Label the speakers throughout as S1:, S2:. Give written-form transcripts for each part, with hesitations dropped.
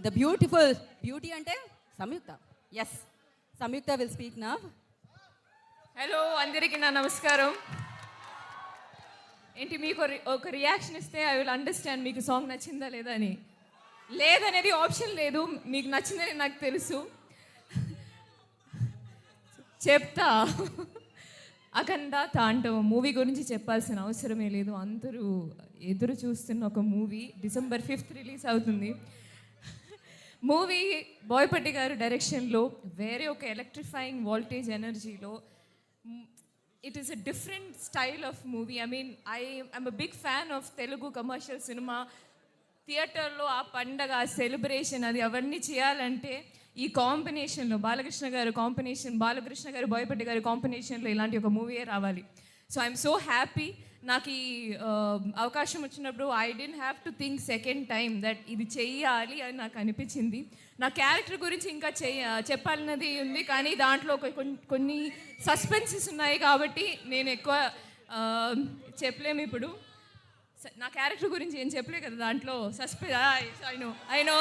S1: The beautiful beauty అంటే Samyuktha. Yes, Samyuktha will speak now.
S2: Hello అందరికీ నా నమస్కారం. ఏంటి మీకు ఒక రియాక్షన్ ఇస్తే ఐ విల్ అండర్స్టాండ్ మీకు సాంగ్ నచ్చిందా లేదా అని. లేదనేది ఆప్షన్ లేదు, మీకు నచ్చిందని నాకు తెలుసు. చెప్తా. అఖండ తాండవం మూవీ గురించి చెప్పాల్సిన అవసరమే లేదు, అందరూ ఎదురు చూస్తున్న ఒక మూవీ. December 5th రిలీజ్ అవుతుంది. మూవీ బోయపట్టి గారు డైరెక్షన్లో వేరే ఒక ఎలక్ట్రిఫైయింగ్ వోల్టేజ్ ఎనర్జీలో it is a different style of movie. I mean I'm a big fan of Telugu commercial cinema. థియేటర్లో ఆ పండగ, ఆ సెలబ్రేషన్, అది అవన్నీ చేయాలంటే ఈ కాంబినేషన్లో బాలకృష్ణ గారు బోయపట్టి గారి కాంబినేషన్లో ఇలాంటి ఒక మూవీయే రావాలి. So I'm so happy. నాకు ఈ అవకాశం వచ్చినప్పుడు I didn't have to think second time that ఇది చెయ్యాలి అని నాకు అనిపించింది. నా క్యారెక్టర్ గురించి ఇంకా చెప్పాలన్నది ఉంది, కానీ దాంట్లో కొన్ని సస్పెన్సెస్ ఉన్నాయి కాబట్టి నేను ఎక్కువ చెప్పలేము ఇప్పుడు. నా క్యారెక్టర్ గురించి ఏం చెప్పలే కదా దాంట్లో. అయినో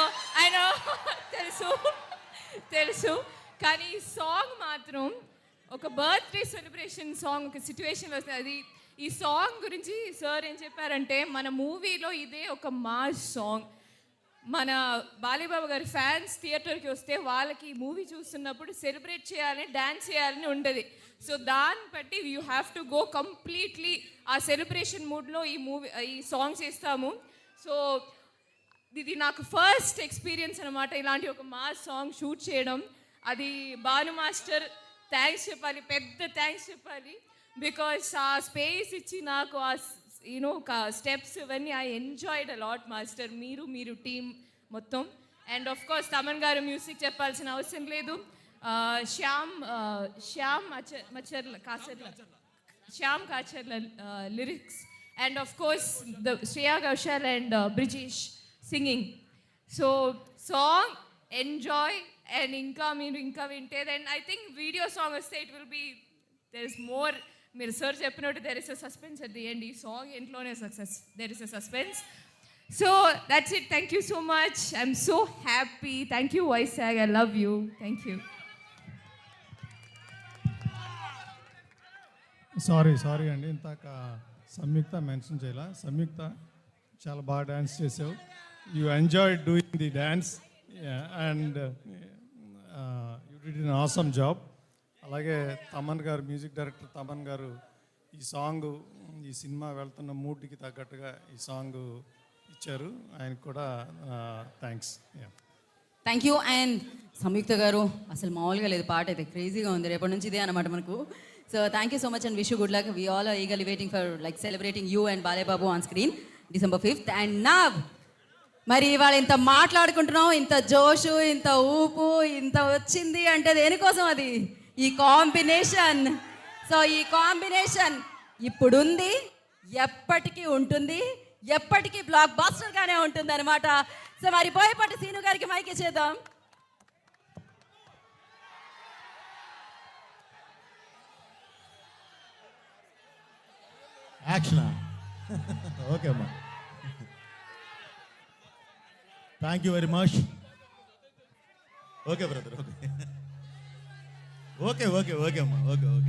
S2: తెలుసు కానీ ఈ సాంగ్ మాత్రం ఒక బర్త్డే సెలబ్రేషన్ సాంగ్, ఒక సిచ్యువేషన్ వస్తుంది. అది ఈ సాంగ్ గురించి సార్ ఏం చెప్పారంటే, మన మూవీలో ఇదే ఒక మాస్ సాంగ్. మన బాలీబాబు గారి ఫ్యాన్స్ థియేటర్కి వస్తే వాళ్ళకి ఈ మూవీ చూస్తున్నప్పుడు సెలబ్రేట్ చేయాలని, డ్యాన్స్ చేయాలని ఉంటుంది. సో దాన్ని బట్టి you have to go completely ఆ సెలబ్రేషన్ మూడ్లో ఈ సాంగ్స్ వేస్తాము. సో ఇది నాకు ఫస్ట్ ఎక్స్పీరియన్స్ అనమాట, ఇలాంటి ఒక మాస్ సాంగ్ షూట్ చేయడం. అది భాను మాస్టర్ థ్యాంక్స్ చెప్పాలి, పెద్ద థ్యాంక్స్ చెప్పాలి. బికాస్ ఆ స్పేస్ ఇచ్చి నాకు ఆ స్టెప్స్ ఇవన్నీ I enjoyed a lot master, మీరు టీమ్ మొత్తం. And of course Thaman garu music చెప్పాల్సిన అవసరం లేదు. Shyam Kasarla lyrics, and of course Shreya Ghoshal and Brijesh singing. So song enjoy. And మీరు ఇంకా వింటే then I think video song వస్తే it will be there is more. మీరు సార్ చెప్పినట్టు there is a suspense at the end. ఈ సాంగ్ ఎంట్లోనే there is a suspense. So that's it. Thank you so much. I'm so happy. Thank you Vaishak, I love you. Thank you.
S3: Sorry అండి, ఇంతాక సంయుక్త mention చేయాల. సంయుక్త చాలా బాగా dance చేసావు. You enjoy doing the dance and you did an awesome job. అలాగే Thaman garu, music director Thaman గారు ఈ cinema వెళ్తున్న మూడ్కి తగ్గట్టుగా ఈ సాంగ్ ఇచ్చారు. ఆయనకు కూడా థ్యాంక్స్.
S1: Thank you. అండ్ సంయుక్త గారు అసలు మామూలుగా లేదు, పాట అయితే క్రేజీగా ఉంది. రేపటి నుంచి ఇదే అనమాట మనకు. So thank you so much and wish you good luck. We all are eagerly waiting for celebrating you and Balebabu on screen December 5th. And నా మరి ఇవాళ ఇంత మాట్లాడుకుంటున్నాం, ఇంత జోషు, ఇంత ఊపు, ఇంత వచ్చింది అంటే దేనికోసం? అది ఈ కాంబినేషన్. సో ఈ కాంబినేషన్ ఇప్పుడుంది, ఎప్పటికీ ఉంటుంది, ఎప్పటికీ బ్లాక్ బాస్టర్గానే ఉంటుంది అనమాట. సో మరి బోయపాటి సీను గారికి మైక్ ఇచ్చేద్దాం.
S4: యాక్షన్. ఓకే అమ్మా, thank you very much. Okay brother, okay okay okay okay అమ్మా, ఓకే ఓకే.